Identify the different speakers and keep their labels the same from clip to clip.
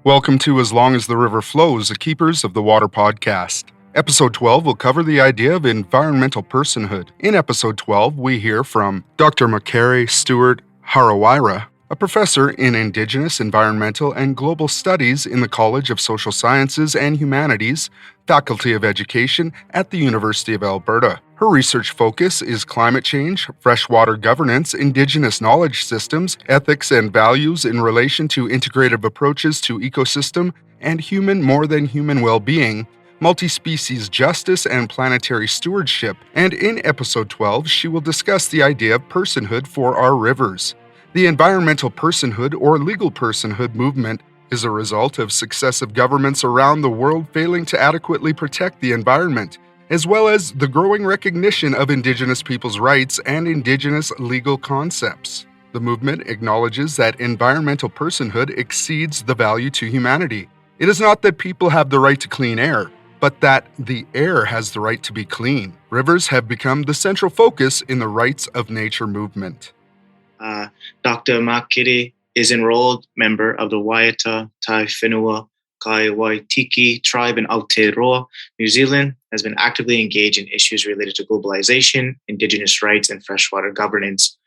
Speaker 1: Welcome to As Long as the River Flows, a Keepers of the Water podcast. Episode 12 will cover the idea of environmental personhood. In Episode 12, we hear from Dr. Makere Stewart-Harawira, a professor in Indigenous, Environmental, and Global Studies in the College of Social Sciences and Humanities, Faculty of Education at the University of Alberta. Her research focus is climate change, freshwater governance, Indigenous knowledge systems, ethics and values in relation to integrative approaches to ecosystem and human more than human well-being, multi-species justice and planetary stewardship, and in Episode 12, she will discuss the idea of personhood for our rivers. The environmental personhood or legal personhood movement is a result of successive governments around the world failing to adequately protect the environment, as well as the growing recognition of Indigenous peoples' rights and Indigenous legal concepts. The movement acknowledges that environmental personhood exceeds the value to humanity. It is not that people have the right to clean air, but that the air has the right to be clean. Rivers have become the central focus in the rights of nature movement.
Speaker 2: Dr. Makere is enrolled member of the Waiata Tai Whenua Kai Waitiki tribe in Aotearoa, New Zealand, has been actively engaged in issues related to globalization, Indigenous rights, and freshwater governance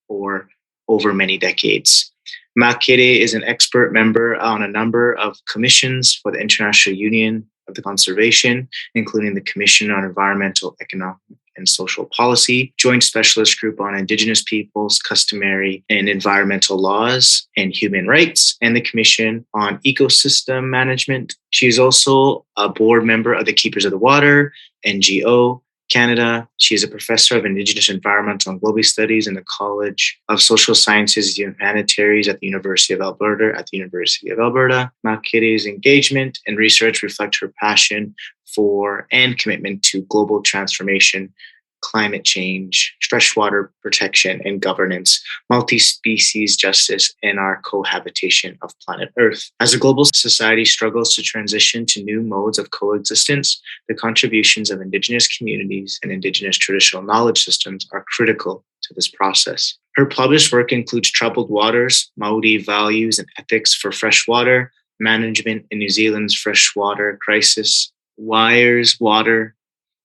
Speaker 2: for over many decades. Makere is an expert member on a number of commissions for the International Union of the Conservation, including the Commission on Environmental, Economic, and Social Policy, Joint Specialist Group on Indigenous Peoples, Customary and Environmental Laws and Human Rights, and the Commission on Ecosystem Management. She is also a board member of the Keepers of the Water, NGO, Canada. She is a professor of Indigenous Environmental and Global Studies in the College of Social Sciences and Humanities at the University of Alberta. Makere's engagement and research reflect her passion for and commitment to global transformation, climate change, freshwater protection and governance, multi-species justice, and our cohabitation of planet Earth. As a global society struggles to transition to new modes of coexistence, the contributions of Indigenous communities and Indigenous traditional knowledge systems are critical to this process. Her published work includes Troubled Waters, Maori Values and Ethics for Freshwater Management in New Zealand's Freshwater Crisis, Wires Water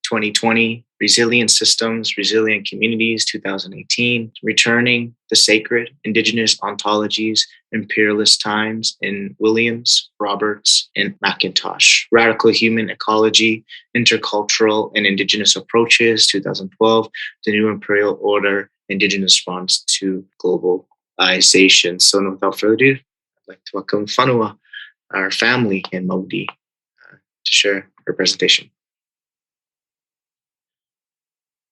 Speaker 2: 2020, Resilient Systems, Resilient Communities 2018, Returning the Sacred, Indigenous Ontologies, Imperialist Times in Williams, Roberts, and McIntosh, Radical Human Ecology, Intercultural and Indigenous Approaches 2012, The New Imperial Order, Indigenous Response to Globalization. So without further ado, I'd like to welcome Whanua, our family in Maori, to share her presentation.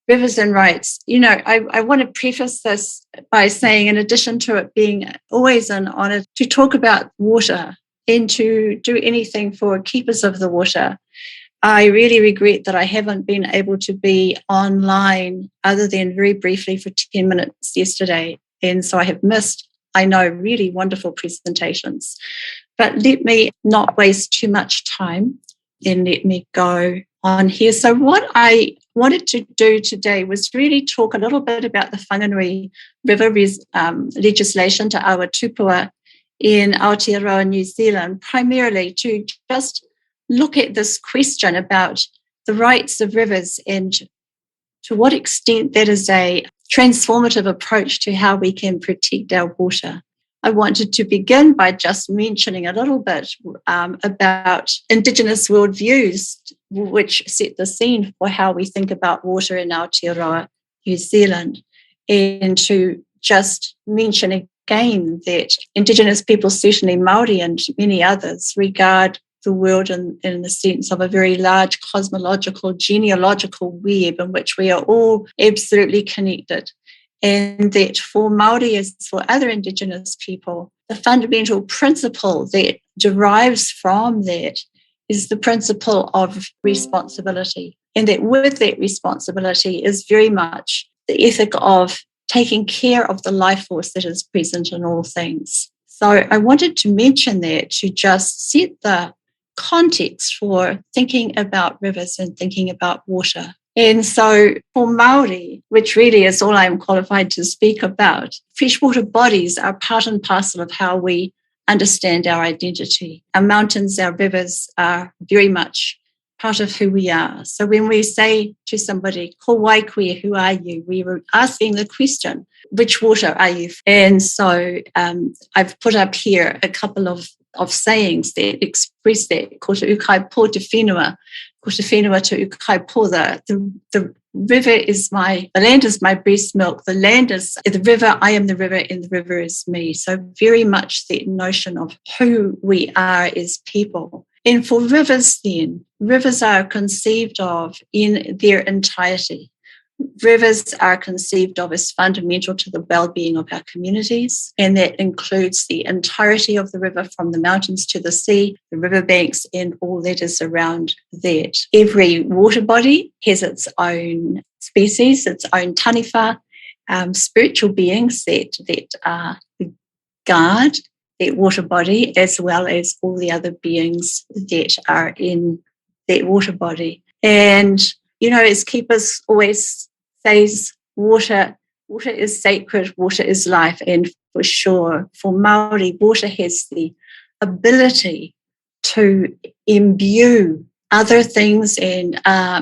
Speaker 3: Rivers and rights. I want to preface this by saying, in addition to it being always an honor to talk about water and to do anything for keepers of the water, I really regret that I haven't been able to be online other than very briefly for 10 minutes yesterday. And so I have missed, I know, really wonderful presentations. But let me not waste too much time and let me go on here. So what I wanted to do today was really talk a little bit about the Whanganui River legislation to Awa Tupua in Aotearoa, New Zealand, primarily to just look at this question about the rights of rivers and to what extent that is a transformative approach to how we can protect our water. I wanted to begin by just mentioning a little bit about Indigenous worldviews, which set the scene for how we think about water in Aotearoa, New Zealand, and to just mention again that Indigenous people, certainly Māori and many others, regard the world in the sense of a very large cosmological, genealogical web in which we are all absolutely connected. And that for Māori as for other Indigenous people, the fundamental principle that derives from that is the principle of responsibility. And that with that responsibility is very much the ethic of taking care of the life force that is present in all things. So I wanted to mention that to just set the context for thinking about rivers and thinking about water. And so for Māori, which really is all I'm qualified to speak about, freshwater bodies are part and parcel of how we understand our identity. Our mountains, our rivers are very much part of who we are. So when we say to somebody, ko waikwe, who are you? We were asking the question, which water are you? And so I've put up here a couple of sayings that express that. Ko te ukai po te whenua, ko te whenua te ukai po. The river is the land is my breast milk. The land is the river, I am the river, and the river is me. So very much that notion of who we are as people. And for rivers then, rivers are conceived of in their entirety. Rivers are conceived of as fundamental to the well-being of our communities, and that includes the entirety of the river from the mountains to the sea, the riverbanks, and all that is around that. Every water body has its own species, its own taniwha, spiritual beings that guard that water body, as well as all the other beings that are in that water body. And, as Keepers always says, water is sacred, water is life. And for sure, for Māori, water has the ability to imbue other things and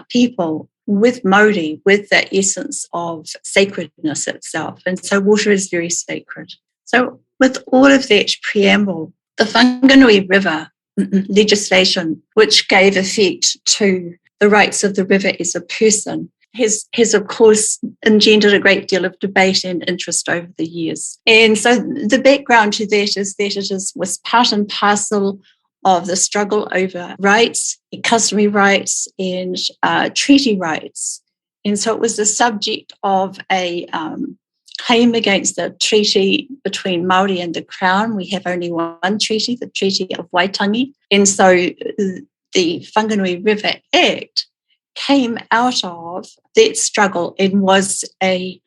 Speaker 3: people with Māori, with the essence of sacredness itself. And so water is very sacred. So with all of that preamble, the Whanganui River legislation, which gave effect to the rights of the river as a person, has of course engendered a great deal of debate and interest over the years. And so the background to that is that it was part and parcel of the struggle over rights, customary rights, and treaty rights. And so it was the subject of a claim against the treaty between Māori and the Crown. We have only one treaty, the Treaty of Waitangi. And so the Whanganui River Act came out of that struggle and was a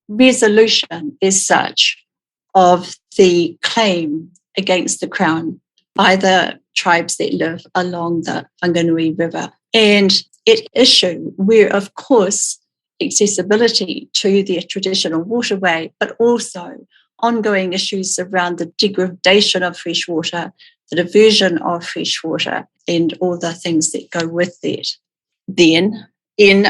Speaker 3: resolution as such of the claim against the Crown by the tribes that live along the Whanganui River. And at issue were, of course, accessibility to their traditional waterway, but also ongoing issues around the degradation of fresh water, the diversion of fresh water, and all the things that go with that. Then in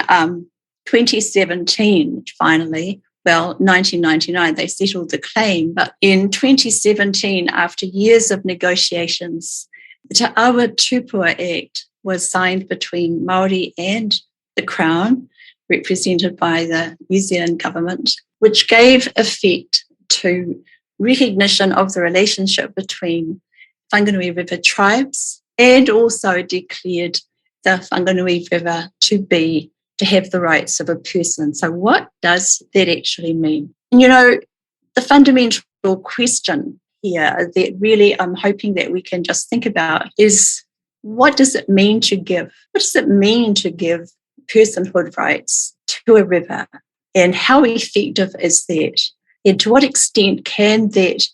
Speaker 3: 2017, finally, 1999, they settled the claim, but in 2017, after years of negotiations, the Te Awa Tupua Act was signed between Māori and the Crown, represented by the New Zealand government, which gave effect to recognition of the relationship between Whanganui River tribes and also declared the Whanganui River to have the rights of a person. So what does that actually mean? The fundamental question here that really I'm hoping that we can just think about is, what does it mean to give? What does it mean to give personhood rights to a river, and how effective is that? And to what extent can that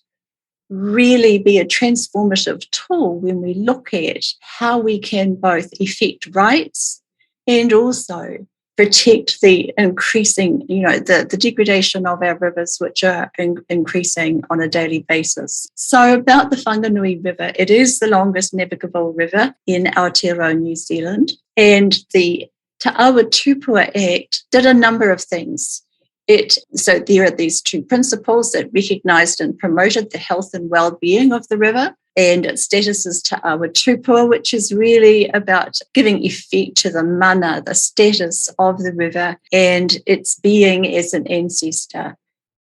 Speaker 3: really be a transformative tool when we look at how we can both effect rights and also protect the increasing, the degradation of our rivers, which are increasing on a daily basis. So about the Whanganui River, it is the longest navigable river in Aotearoa, New Zealand, and the Te Awa Tupua Act did a number of things. So there are these two principles that recognised and promoted the health and well-being of the river, and its status is Te Awa Tupua, which is really about giving effect to the mana, the status of the river and its being as an ancestor,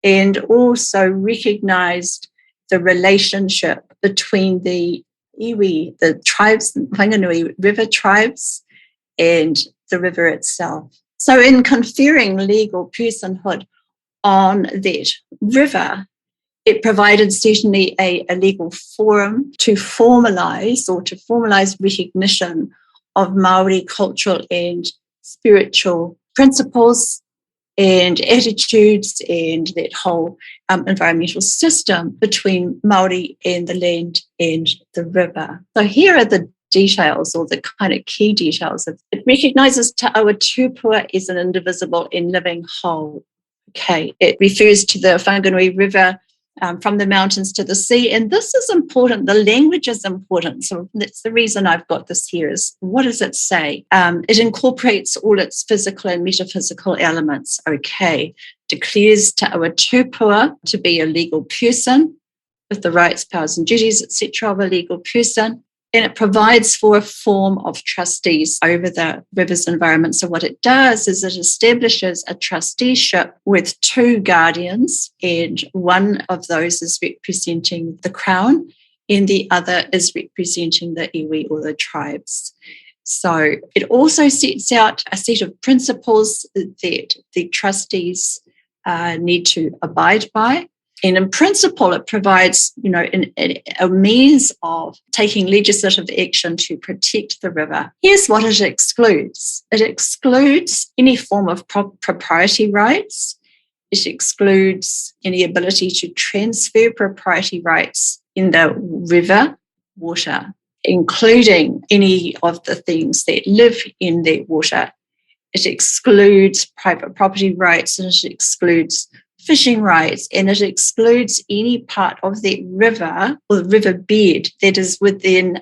Speaker 3: and also recognised the relationship between the iwi, the tribes, the Whanganui River tribes, and the river itself. So in conferring legal personhood on that river, it provided certainly a legal forum to formalise recognition of Māori cultural and spiritual principles and attitudes and that whole environmental system between Māori and the land and the river. So here are the details, or the kind of key details of it. Recognises Te Awa Tupua as an indivisible and living whole. Okay, it refers to the Whanganui River from the mountains to the sea. And this is important. The language is important. So that's the reason I've got this here is, what does it say? It incorporates all its physical and metaphysical elements. Okay. Declares Te Awa Tupua to be a legal person with the rights, powers and duties, etc. of a legal person. And it provides for a form of trustees over the river's environment. So what it does is it establishes a trusteeship with two guardians, and one of those is representing the Crown and the other is representing the iwi or the tribes. So it also sets out a set of principles that the trustees need to abide by. And in principle, it provides, a means of taking legislative action to protect the river. Here's what it excludes. It excludes any form of propriety rights. It excludes any ability to transfer propriety rights in the river water, including any of the things that live in that water. It excludes private property rights, and it excludes fishing rights, and it excludes any part of that river or the river bed that is within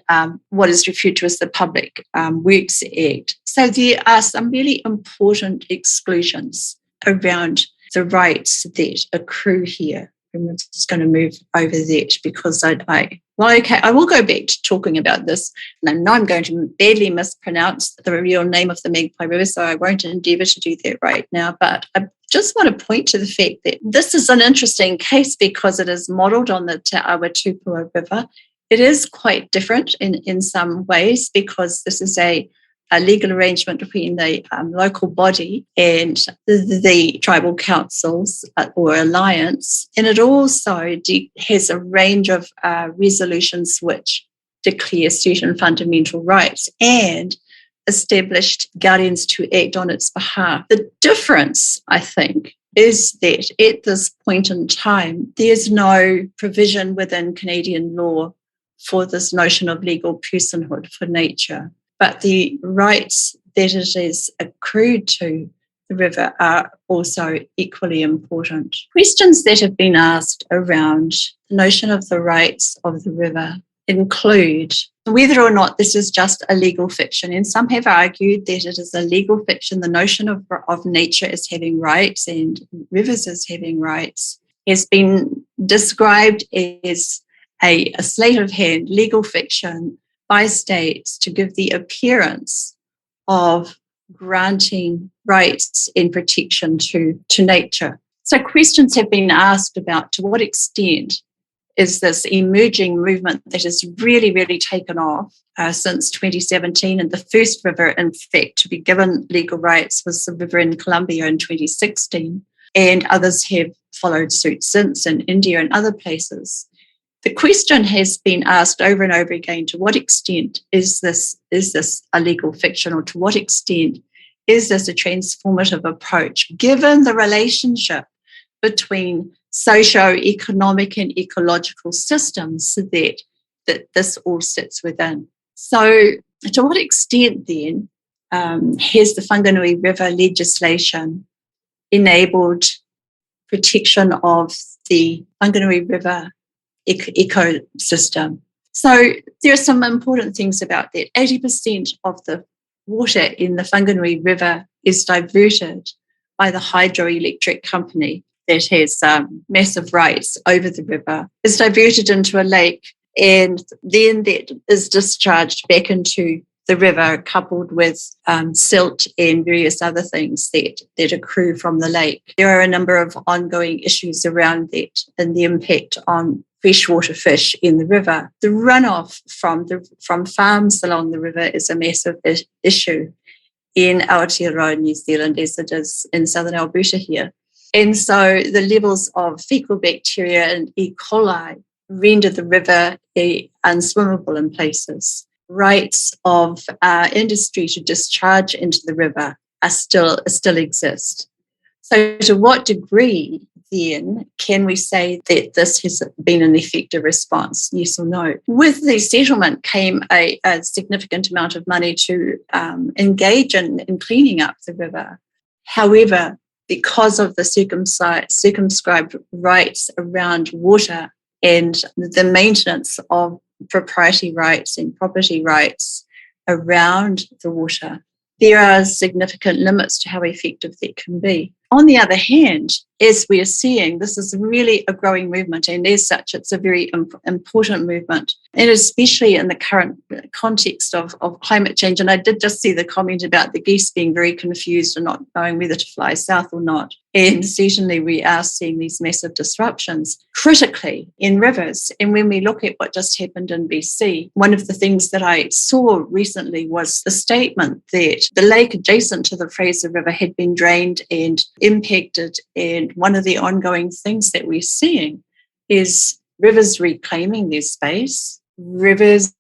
Speaker 3: what is referred to as the Public Works Act. So there are some really important exclusions around the rights that accrue here. I'm just going to move over that because I will go back to talking about this, and I know I'm going to badly mispronounce the real name of the Magpie River, so I won't endeavour to do that right now. But I just want to point to the fact that this is an interesting case because it is modelled on the Te Awa Tupua River. It is quite different in some ways because this is a legal arrangement between the local body and the tribal councils or alliance. And it also has a range of resolutions which declare certain fundamental rights and established guardians to act on its behalf. The difference, I think, is that at this point in time, there's no provision within Canadian law for this notion of legal personhood for nature. But the rights that it is accrued to the river are also equally important. Questions that have been asked around the notion of the rights of the river include whether or not this is just a legal fiction. And some have argued that it is a legal fiction. The notion of nature as having rights and rivers as having rights has been described as a sleight of hand legal fiction by states to give the appearance of granting rights and protection to nature. So questions have been asked about to what extent is this emerging movement that has really, really taken off since 2017. And the first river, in fact, to be given legal rights was the river in Colombia in 2016. And others have followed suit since in India and other places. The question has been asked over and over again, to what extent is this a legal fiction, or to what extent is this a transformative approach, given the relationship between socio-economic and ecological systems that this all sits within. So to what extent then has the Whanganui River legislation enabled protection of the Whanganui River ecosystem? So there are some important things about that. 80% of the water in the Whanganui River is diverted by the hydroelectric company that has massive rights over the river. It's diverted into a lake, and then that is discharged back into the river, coupled with silt and various other things that accrue from the lake. There are a number of ongoing issues around that and the impact on freshwater fish in the river. The runoff from farms along the river is a massive issue in Aotearoa, New Zealand, as it is in southern Alberta here. And so the levels of fecal bacteria and E. coli render the river unswimmable in places. Rights of industry to discharge into the river still exist. So to what degree then can we say that this has been an effective response, yes or no? With the settlement came a significant amount of money to engage in cleaning up the river. However, because of the circumscribed rights around water and the maintenance of propriety rights and property rights around the water, there are significant limits to how effective that can be. On the other hand, as we are seeing, this is really a growing movement, and as such, it's a very important movement, and especially in the current context of climate change. And I did just see the comment about the geese being very confused and not knowing whether to fly south or not. And certainly we are seeing these massive disruptions critically in rivers. And when we look at what just happened in BC, one of the things that I saw recently was the statement that the lake adjacent to the Fraser River had been drained and impacted. And one of the ongoing things that we're seeing is rivers reclaiming their space, rivers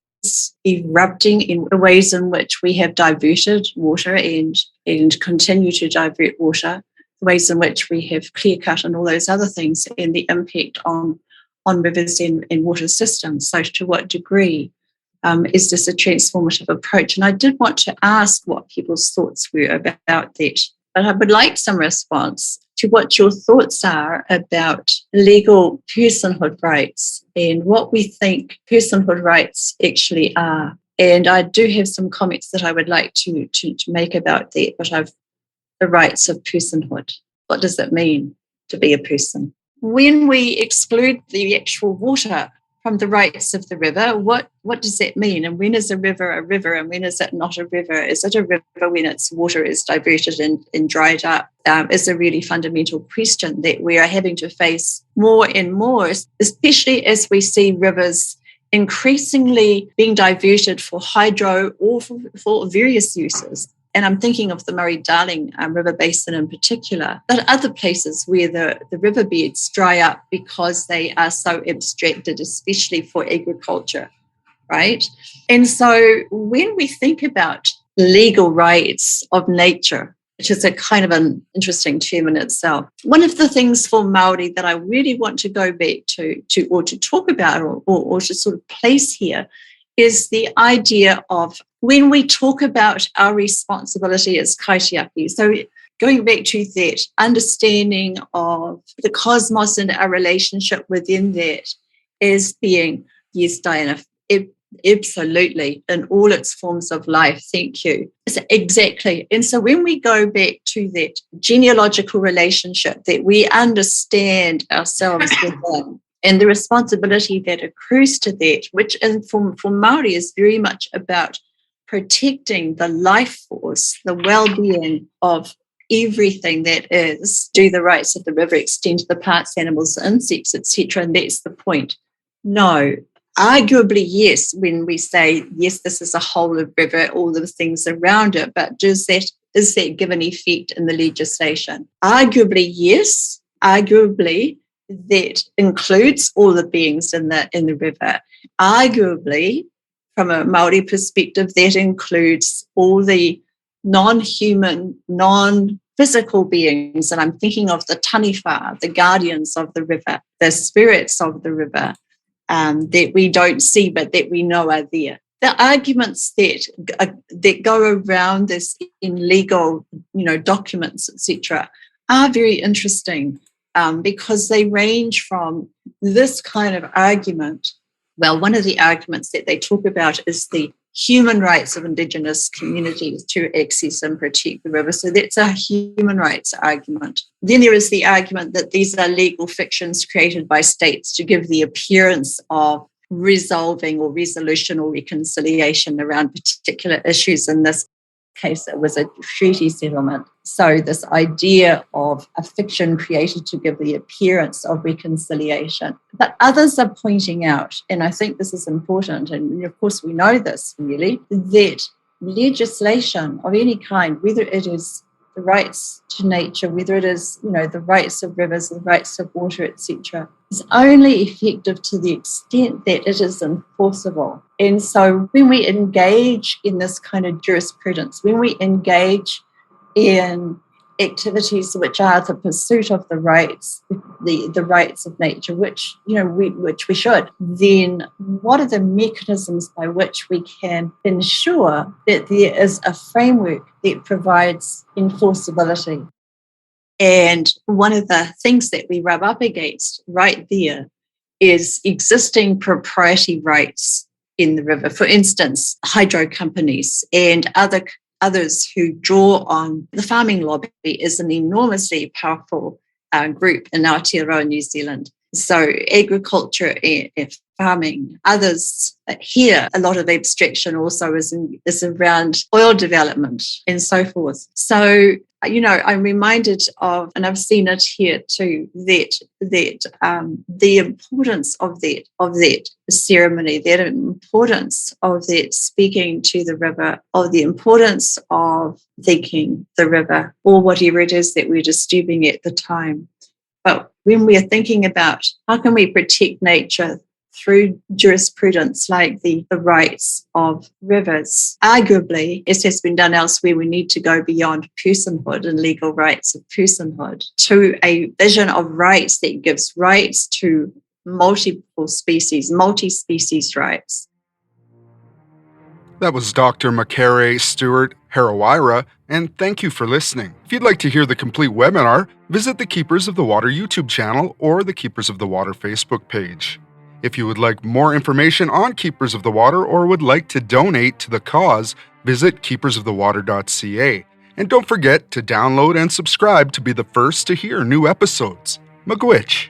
Speaker 3: erupting in ways in which we have diverted water and continue to divert water, ways in which we have clear cut and all those other things, and the impact on rivers and water systems. So to what degree is this a transformative approach? And I did want to ask what people's thoughts were about that. But I would like some response to what your thoughts are about legal personhood rights and what we think personhood rights actually are. And I do have some comments that I would like to make about that, but I've the rights of personhood. What does it mean to be a person? When we exclude the actual water from the rights of the river, what does that mean? And when is a river and when is it not a river? Is it a river when its water is diverted and dried up? Is a really fundamental question that we are having to face more and more, especially as we see rivers increasingly being diverted for hydro or for various uses. And I'm thinking of the Murray-Darling River Basin in particular, but other places where the riverbeds dry up because they are so abstracted, especially for agriculture, right? And so when we think about legal rights of nature, which is a kind of an interesting term in itself, one of the things for Māori that I really want to go back to talk about or to sort of place here is the idea of when we talk about our responsibility as kaitiaki. So going back to that understanding of the cosmos and our relationship within that as being, yes, Diana, absolutely, in all its forms of life. Thank you. Exactly. And so when we go back to that genealogical relationship that we understand ourselves within, and the responsibility that accrues to that, which for Māori is very much about protecting the life force, the well-being of everything that is. Do the rights of the river extend to the plants, animals, insects, etc.? And that's the point. No, arguably yes, when we say, yes, this is a whole of river, all the things around it, but is that given effect in the legislation? Arguably yes, arguably that includes all the beings in the river. Arguably, from a Māori perspective, that includes all the non-human, non-physical beings. And I'm thinking of the taniwha, the guardians of the river, the spirits of the river that we don't see but that we know are there. The arguments that go around this in legal, documents, etc., are very interesting. Because they range from this kind of argument. Well, one of the arguments that they talk about is the human rights of Indigenous communities to access and protect the river. So that's a human rights argument. Then there is the argument that these are legal fictions created by states to give the appearance of resolving or resolution or reconciliation around particular issues. In this case, it was a treaty settlement. So this idea of a fiction created to give the appearance of reconciliation. But others are pointing out, and I think this is important, and of course we know this really, that legislation of any kind, whether it is the rights to nature, whether it is, the rights of rivers, the rights of water, etc., is only effective to the extent that it is enforceable. And so when we engage in this kind of jurisprudence, when we engage in activities which are the pursuit of the rights, the rights of nature, which we should, then what are the mechanisms by which we can ensure that there is a framework that provides enforceability? And one of the things that we rub up against right there is existing propriety rights in the river. For instance, hydro companies and others who draw on the farming lobby is an enormously powerful group in Aotearoa, New Zealand. So agriculture and farming. Others here, a lot of abstraction also is around oil development and so forth. So, I'm reminded of, and I've seen it here too, that the importance of that ceremony, that importance of that speaking to the river, of the importance of thinking the river, or whatever it is that we're disturbing at the time. But when we're thinking about how can we protect nature through jurisprudence like the rights of rivers, arguably, as has been done elsewhere, we need to go beyond personhood and legal rights of personhood to a vision of rights that gives rights to multiple species, multi-species rights.
Speaker 1: That was Dr. Makere Stewart-Harawira, and thank you for listening. If you'd like to hear the complete webinar, visit the Keepers of the Water YouTube channel or the Keepers of the Water Facebook page. If you would like more information on Keepers of the Water or would like to donate to the cause, visit keepersofthewater.ca. And don't forget to download and subscribe to be the first to hear new episodes. Miigwech.